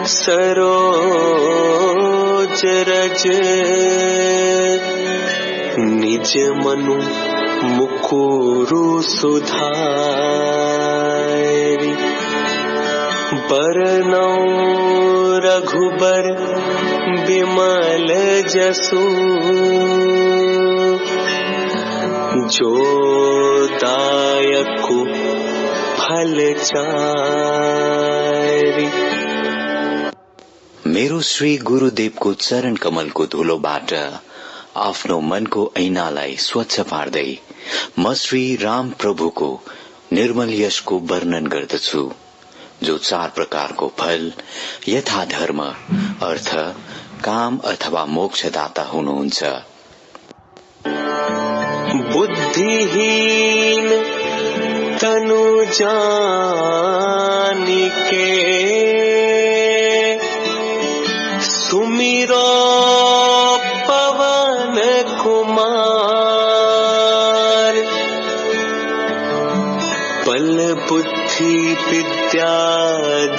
सरोज रज निज मनु मुकुरु सुधारि बरनौ रघुबर बिमल जसु जो दायकु फल चारि। मेरो श्री गुरुदेवको चरण कमलको धुलोबाट आफ्नो मनको ऐनालाई स्वच्छ पार्दै म श्री राम प्रभुको निर्मल यशको वर्णन गर्दछु, जो 4 प्रकारको फल यथा धर्म, अर्थ, काम अथवा मोक्षदाता हुनुहुन्छ। बुद्धिहीन तनु जानिके सुमिरो पवन कुमार बल बुद्धि विद्या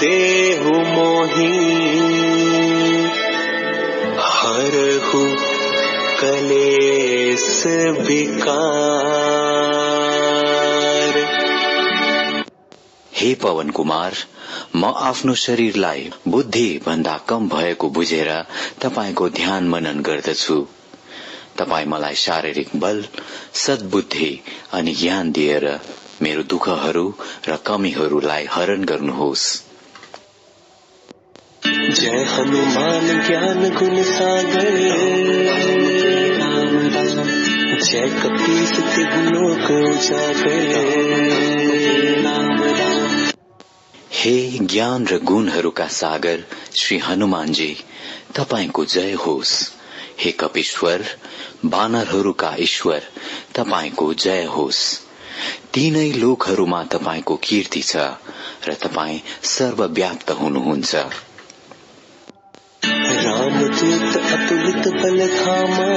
देहु मोहि हरहु कलेश विकार। हे पवन कुमार, म आफ्नो शरीरलाई बुद्धि भन्दा कम भएको बुझेर तपाईको ध्यान मनन गर्दछु। तपाई मलाई शारीरिक बल, सद्बुद्धि अनि ज्ञान दिएर मेरो दुःखहरू र कमीहरूलाई हरण गर्नुहोस्। जय हनुमान ज्ञान गुण सागर जय कपीस तिहु लोक उजागर। हे ज्ञान र गुणहरूका सागर श्री हनुमानजी, तपाईको जय होस्। हे कपीश्वर, वानरहरूका ईश्वर, तपाईको जय होस्। तीनै लोकहरूमा तपाईको कीर्ति छ र तपाई सर्वव्याप्त हुनुहुन्छ। रामदूत अतुलित बल धामा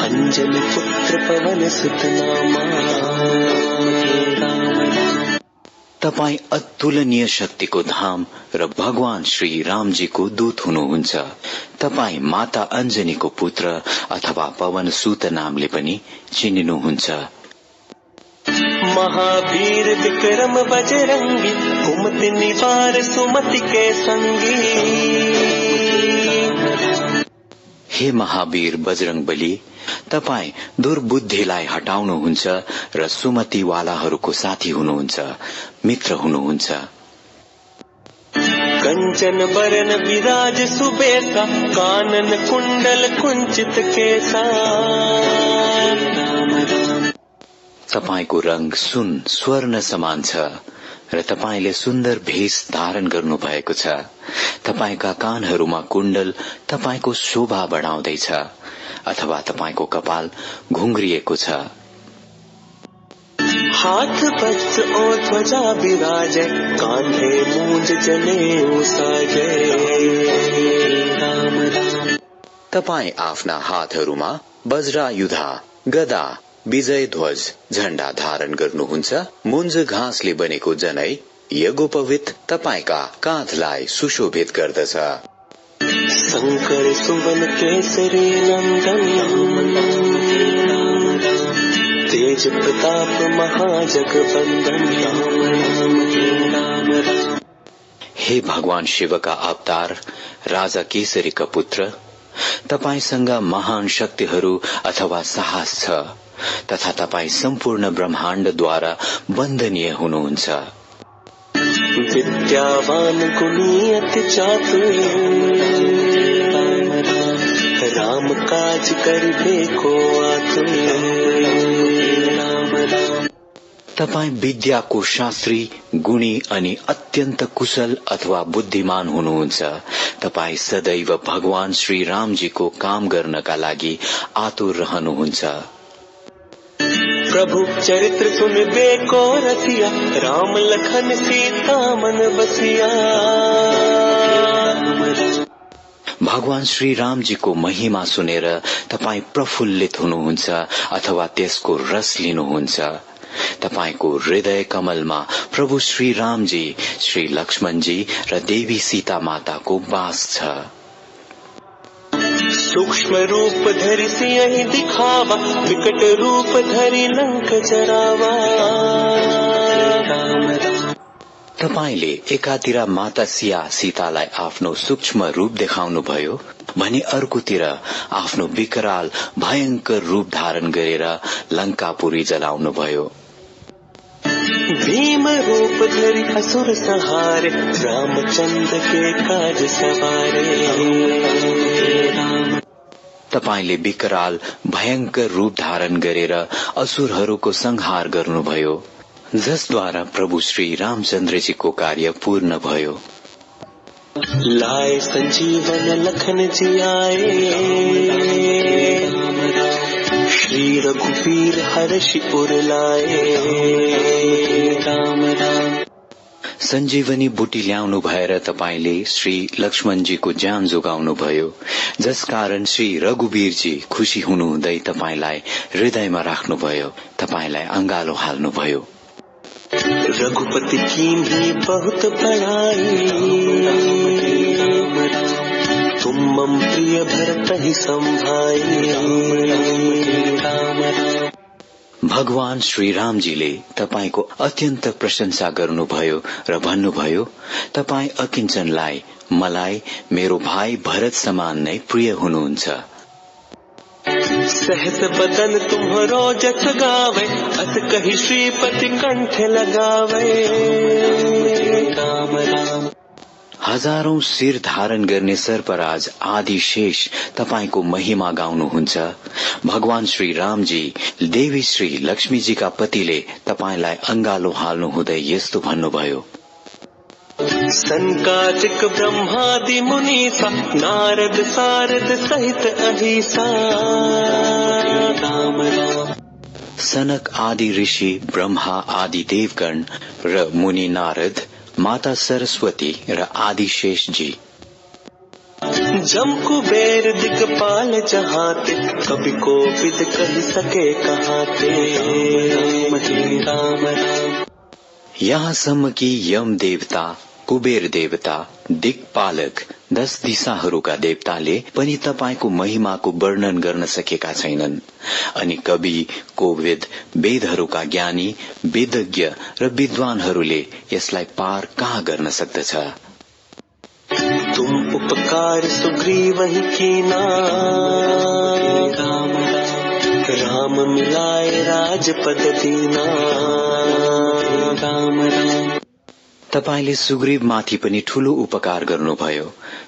अंजनी पुत्र पवन सुत नामा। तपाई अतुलनीय शक्तिको धाम र भगवान श्री रामजीको दूत हुनुहुन्छ। तपाई माता अंजनीको पुत्र अथवा पवन सुत नामले पनि चिनिनुहुन्छ। महावीर विक्रम बजरंगी कुमति निवार सुमति के संगी। हे महावीर बजरंगबली, तपाई दुर्बुद्धिलाई हटाउनुहुन्छ र सुमतिवालाहरूको साथी हुनुहुन्छ, मित्र हुनुहुन्छ। कंचन बरन विराज सुबेसा कानन कुंडल कुंचित केसा। तपाईको रंग सुन स्वर्ण समान छ र तपाईले सुन्दर भेष धारण गर्नु भएको छ। तपाईका कानहरूमा कुण्डल तपाईको शोभा बढाउँदैछ अथवा तपाईको कपाल घुंग्रिएको छ। हाथ वज्र ओ ध्वजा विराजै कांधे मूंज जनेऊ साजै। तपाई आफ्ना हातहरूमा वज्रायुधा, गदा, विजय ध्वज, झण्डा धारण गर्नुहुन्छ। मुञ्ज घाँसले बनेको जनै यज्ञोपवीत तपाईका काँधलाई सुशोभित गर्दछ। शंकर सुवन केसरी नंदन तेज प्रताप महाजगवंदन। हे भगवान शिवका अवतार राजा केसरीका पुत्र, तपाईसँग महान शक्तिहरू अथवा साहस छ तथा तपाई सम्पूर्ण ब्रह्माण्डद्वारा वन्दनीय हुनुहुन्छ। विद्यावान गुणी अति चातुर राम काज करिबे को आतुर। तपाई विद्याको शास्त्री, गुणी अनि अत्यन्त कुशल अथवा बुद्धिमान हुनुहुन्छ। तपाई सदैव भगवान श्री रामजीको काम गर्नका लागि आतुर रहनुहुन्छ। प्रभु चरित्र सुनबे को रसिया राम लखन सीता मन बसिया। भगवान श्री रामजीको महिमा सुनेर तपाई प्रफुल्लित हुनुहुन्छ अथवा त्यसको रस लिनुहुन्छ। तपाईको हृदय कमलमा प्रभु श्री रामजी, श्री लक्ष्मणजी र देवी सीता माताको वास छ। सूक्ष्म रूप धरि सिंह दिखावा, विकट रूप धरि लंक जरावा। तपाईले एकातिर माता सिया सीतालाई आफ्नो सूक्ष्म रूप देखाउनु भयो भने अर्कोतिर आफ्नो विकराल भयंकर रूप धारण गरेर लंकापुरी जलाउनु भयो। भीम रूप धरि असुर संहारे, रामचंद्र के काज सवारे। तपाईले विकराल भयंकर रूप धारण गरेर असुरहरूको संहार गर्नुभयो, जसद्वारा प्रभु श्री रामचन्द्रजीको कार्य पूर्ण भयो। लाए संजीवन लखन जी आए, श्री रघुवीर हर्षि उर लाए। राम राम। संजीवनी बुटी ल्याउनु भएर तपाईले श्री लक्ष्मणजीको ज्यान जोगाउनु भयो, जसकारण श्री रघुवीरजी खुशी हुनुहुँदै तपाईलाई हृदयमा राख्नुभयो, तपाईलाई अंगालो हाल्नुभयो। रघुपति कीन्ही बहुत बड़ाई, तुम मम प्रिय भरतहि संभाई। राम राम। भगवान श्री रामजीले तपाईको अत्यन्त प्रशंसा गर्नुभयो र भन्नुभयो, तपाई अकिञ्चनलाई मलाई मेरो भाइ भरत समान नै प्रिय हुनुहुन्छ। सहस बदन तुम्हरो जस गावे, अस कहि श्रीपति कंठ लगावे। राम राम। हजारौं शिर धारण गर्ने सर्पराज आदिशेष तपाईको महिमा गाउनुहुन्छ। भगवान श्री रामजी देवी श्री लक्ष्मीजीका पतिले तपाईलाई अंगालो हाल्नु हुँदै यस्तो भन्नुभयो, सनकादिक ब्रह्मादि मुनीसा, नारद सारद सहित अहिसा। राम राम। सनक आदि ऋषि, ब्रह्मा आदि देवगण र मुनि नारद, माता सरस्वती र आदिशेष जी, जम कुबेर दिक्पाल जहाते, कवि कोविद कहि सके कहाते। राम राम। यहाँसम्म कि यम देवता, कुबेर देवता, दिक्पालक 10 दिशाहरूका देवताले पनि तपाईको महिमाको वर्णन गर्न सकेका छैनन्। अनि कवि, कोविद, वेदहरूका ज्ञानी, वेदज्ञ र विद्वानहरूले यसलाई पार कहाँ गर्न सक्दछ। तुम उपकार सुग्रीवहि कीना, राम राम। राम मिलाए राजपद दीना। राम राम। तपाईले सुग्रीव माथि पनि ठूलो उपकार गर्नुभयो।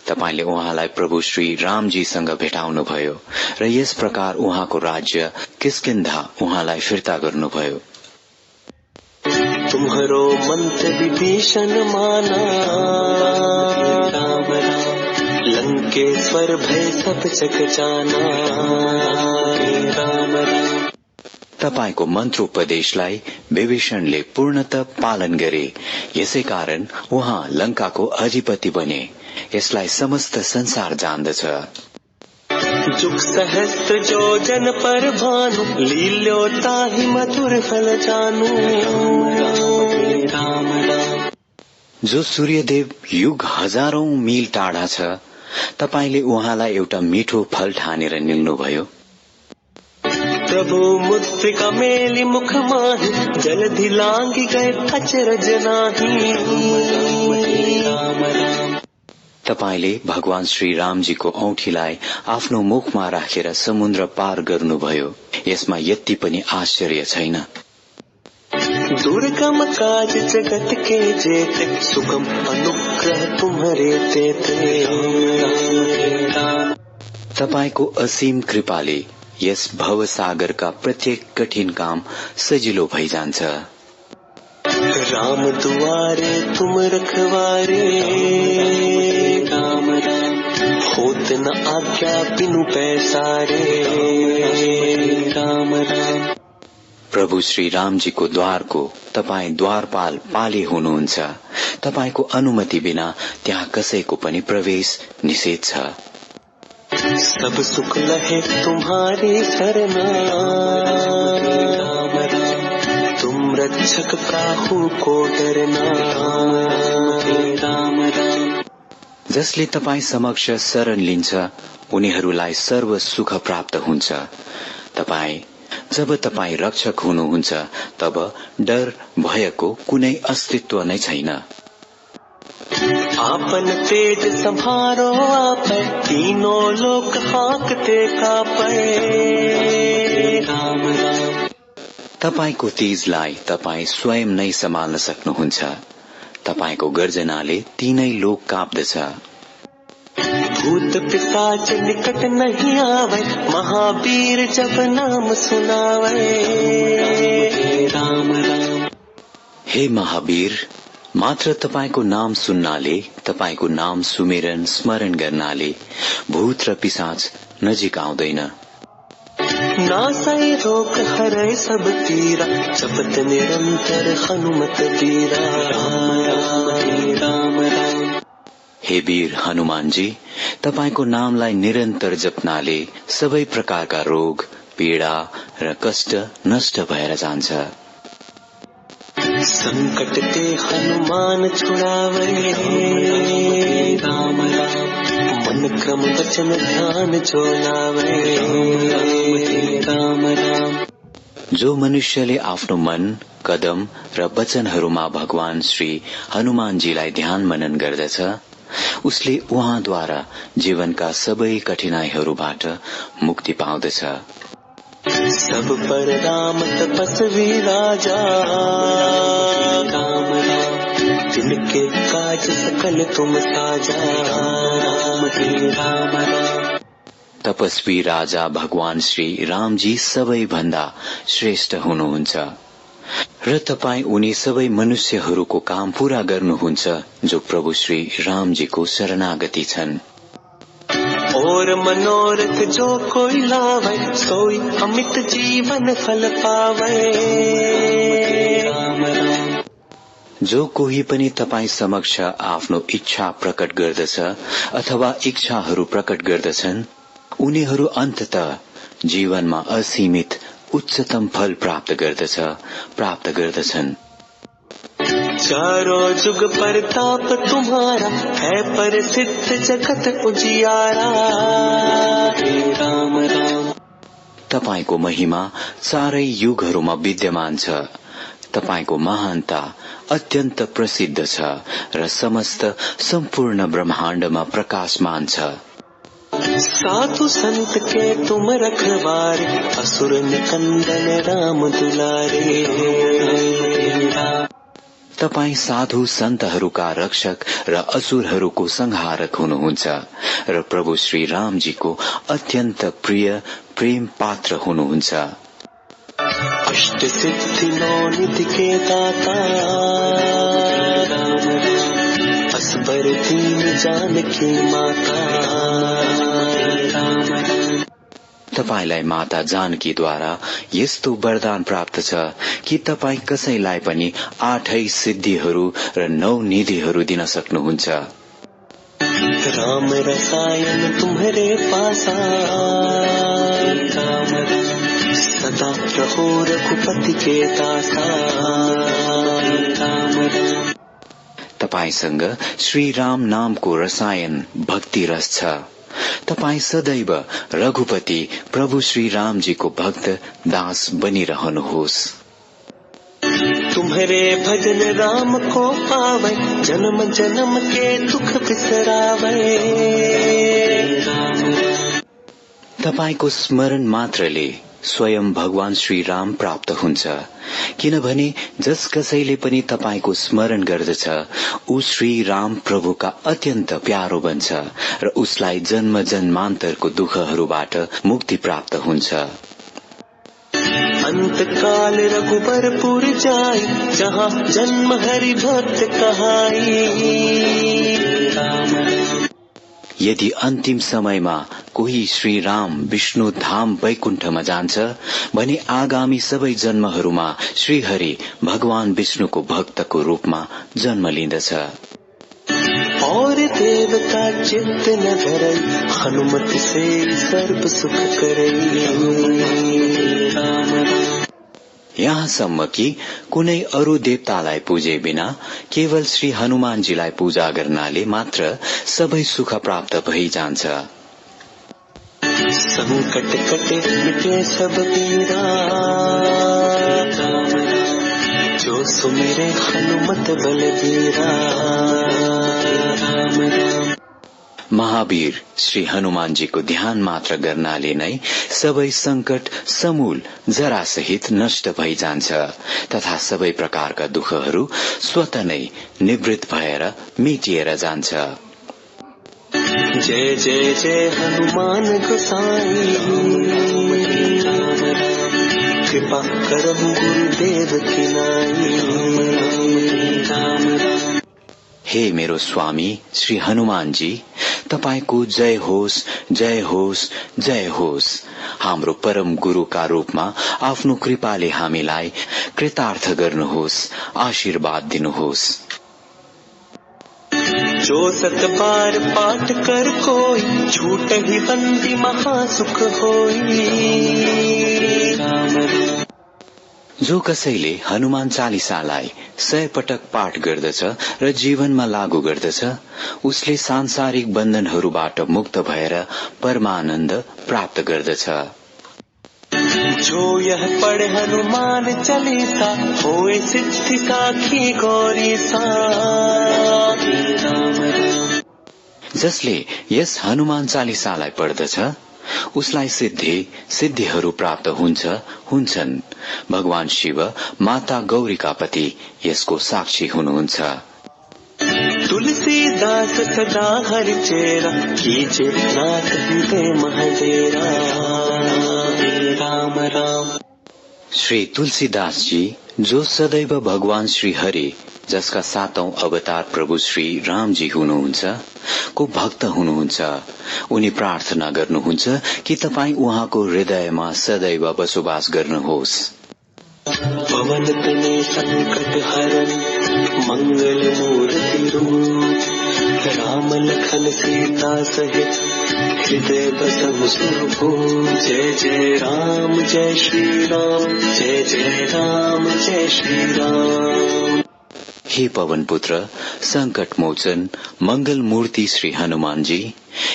तपाईले उहाँलाई प्रभु श्री रामजीसँग भेटाउनुभयो र यस प्रकार उहाँको राज्य किष्किन्धा उहाँलाई फिर्ता गर्नुभयो। तुम्हरो मंत्र विभीषण माना, राम राम। लंकेश्वर भय सब जग जाना। राम राम। तपाईको मन्त्रोपदेशलाई विभीषणले पूर्णतः पालन गरे, यसै कारण उहाँ लंकाको अधिपति बने। यसलाई समस्त संसार जान्दछ। जुग सहस्त्र जो जन पर भानु, लील्यो ताहि मधुर फल जानु। राम राम। जो सूर्यदेव युग हजारौं मिल टाढा छ, तपाईले उहाँलाई एउटा मिठो फल ठानेर निल्नुभयो। प्रभु मुद्रिका मेली मुख माही, जलधि लांघि गए अचरज नाही। राम राम। तपाईले भगवान श्री रामजीको औँठीलाई आफ्नो मुखमा राखेर समुद्र पार गर्नुभयो। यसमा यति पनि आश्चर्य छैन। दुर्गम काज जगत के जेते, सुगम अनुग्रह तुम्हारे तेते। राम। तपाईको असीम कृपाले यस भवसागरका प्रत्येक कठिन काम सजिलो भइजान्छ। राम दुआरे तुम रखवारे। राम राम। होत न आज्ञा बिनु पैसारे। राम राम। प्रभु श्री रामजीको द्वारको तपाई द्वारपाल पाले हुनुहुन्छ। तपाईको अनुमति बिना त्यहाँ कसैको पनि प्रवेश निषेध छ। सब सुख लहे तुम्हारी सरना। राम राम। तुम राम रक्षक प्राहु को डरना। राम राम। जसले तपाईँ समक्ष शरण लिन्छ उनीहरूलाई सर्व सुख प्राप्त हुन्छ। जब तपाईँ रक्षक हुनुहुन्छ तब डर भयको कुनै अस्तित्व नै छैन। आपन तेज संभारो आपै, तीनों लोक हाँकते कापै। राम राम। तपाईको तेजलाई तपाईँ स्वयं नै सम्हाल्न सक्नुहुन्छ। तपाईको गर्जनाले तीनै लोक काप्दछ। भूत पिशाच निकट नहीं आवे, महावीर जब नाम सुनावे। राम राम। हे महावीर, मात्र तपाईको नाम सुन्नाले, तपाईको नाम सुमेरन स्मरण गर्नाले भूत र पिशाच नजिक आउँदैन। नासै रोग हरै सब पीरा, जपत निरंतर हनुमत बीरा। राम राम। हे वीर हनुमानजी, तपाईको नामलाई निरन्तर जप्नाले सबै प्रकारका रोग, पीडा र कष्ट नष्ट भएर जान्छ। संकट ते हनुमान छुड़ावे। राम राम। मन क्रम वचन ध्यान जो लावे। राम राम। जो मनुष्यले आफ्नो मन, कदम र वचनहरूमा भगवान श्री हनुमानजीलाई ध्यान मनन गर्दछ उसले उहाँद्वारा जीवनका सबै कठिनाईहरूबाट मुक्ति पाउँदछ। सब पर राम तपस्वी राजा। राम राम। जिनके काज सकल तुम साजा। राम राम। तपस्वी राजा भगवान श्री रामजी सबैभन्दा श्रेष्ठ हुनुहुन्छ र तपाईँ उनी सबै मनुष्यहरूको काम पूरा गर्नुहुन्छ जो प्रभु श्री रामजीको शरणागति छन्। और मनोरथ जो कोई लावे, सोई अमित जीवन फल पावे। राम राम। जो कोही पनि तपाईँ समक्ष आफ्नो इच्छा प्रकट गर्दछ अथवा इच्छाहरू प्रकट गर्दछन् उनीहरू अन्ततः जीवनमा असीमित उच्चतम फल प्राप्त गर्दछन्। चारों जुग परताप तुम्हारा, है प्रसिद्ध जगत उजियारा। राम राम। तपाईको महिमा चारै युगहरूमा विद्यमान छ। तपाईको महानता अत्यन्त प्रसिद्ध छ र समस्त सम्पूर्ण ब्रह्माण्डमा प्रकाशमान छ। साधु संत के तुम रखवारे, असुर निकंदन राम दुलारे। तपाईँ साधु सन्तहरूका रक्षक र असुरहरूको संहारक हुनुहुन्छ र प्रभु श्री रामजीको अत्यन्त प्रिय प्रेम पात्र हुनुहुन्छ। अष्ट सिद्धि नौ निधि के दाता। राम राम। असबर दीन जानकी माता। राम राम। तपाईलाई माता जानकीद्वारा यस्तो वरदान प्राप्त छ कि तपाईँ कसैलाई पनि 8 सिद्धिहरू र 9 निधिहरू दिन सक्नुहुन्छ। राम रसायन तुम्हारे पासा। राम राम। सदा रहो रघुपति के दासा। राम राम। तपाईसँग श्री राम नामको रसायन भक्ति रस छ। तपाईँ सदैव रघुपति प्रभु श्री रामजीको भक्त दास बनिरहनुहोस्। तुम्हारे भजन राम को पावे, जन्म जन्म के दुख बिसरावे। राम राम। तपाईको स्मरण मात्रले स्वयं भगवान श्री राम प्राप्त हुन्छ किनभने जस कसैले पनि तपाईको स्मरण गर्दछ ऊ श्री राम प्रभुका अत्यन्त प्यारो बन्छ र उसलाई जन्म जन्मान्तरको दुखहरूबाट मुक्ति प्राप्त हुन्छ। अंतकाल रघुबरपुर जाई, जहाँ जन्म हरि भक्त कहाई। राम राम। यदि अन्तिम समयमा कोही श्री राम विष्णु धाम वैकुण्ठमा जान्छ भने आगामी सबै जन्महरूमा श्री हरि भगवान विष्णुको भक्तको रूपमा जन्म लिँदछ। और देवता चित्त न धरई, हनुमत से सर्व सुख करई। राम राम। यहाँसम्म कि कुनै अरू देवतालाई पुजे बिना केवल श्री हनुमानजीलाई पूजा गर्नाले मात्र सबै सुख प्राप्त भइजान्छ। संकट कटे मिटे सब पीरा, जो सुमिरे हनुमत बलबीरा। महावीर श्री हनुमानजीको ध्यान मात्र गर्नाले नै सबै संकट समूल जरासहित नष्ट भइजान्छ तथा सबै प्रकारका दुःखहरू स्वतः नै निवृत्त भएर मेटिएर जान्छ। जय जय जय हनुमान गोसाई, कृपा करहु गुरुदेव की नाई। हे मेरो स्वामी श्री हनुमानजी, तपाईको जय होस्, जय होस्, जय होस्। हाम्रो परम गुरुका रूपमा आफ्नो कृपाले हामीलाई कृतार्थ गर्नुहोस्, आशीर्वाद दिनुहोस्। जो सत बार पाठ कर कोई, छूट ही बंदी महासुख होई। जो कसैले हनुमान चालिसालाई 100 पटक पाठ गर्दछ र जीवनमा लागू गर्दछ, उसले सांसारिक बन्धनहरूबाट मुक्त भएर परमानन्द प्राप्त गर्दछ। जो यह पढ़े हनुमान चालीसा, होए सिद्धि साखी गौरी सा। जसले यस हनुमान चालिसालाई पढ्दछ उसलाई सिद्धिहरू प्राप्त हुन्छन्। भगवान शिव माता गौरीका पति यसको साक्षी हुनुहुन्छ। तुलसीदास सदा हरि चेरा, कीजे नाथ हृदय महडेरा। राम राम। श्री तुलसीदास जी जो सदैव भगवान श्री हरि, जसका 7औं अवतार प्रभु श्री रामजी हुनुहुन्छ, को भक्त हुनुहुन्छ। उनी प्रार्थना गर्नुहुन्छ कि तपाईं उहाँको हृदयमा सदैव बसोबास गर्नुहोस्। पवन तनय संकट हरन, मंगल मूर्ति रूप। राम लखन सीता सहित, हृदय बसहु सुरभूप। जय जय राम जय श्री राम, जय जय राम जय श्री राम। हे पवन पुत्र, संकट मोचन, मंगल मूर्ति श्री हनुमानजी,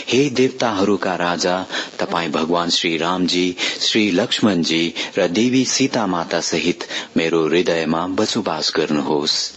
हे देवताहरूका राजा, तपाईं भगवान श्री रामजी, श्री लक्ष्मणजी र देवी सीता माता सहित मेरो हृदयमा बसोबास गर्नुहोस्।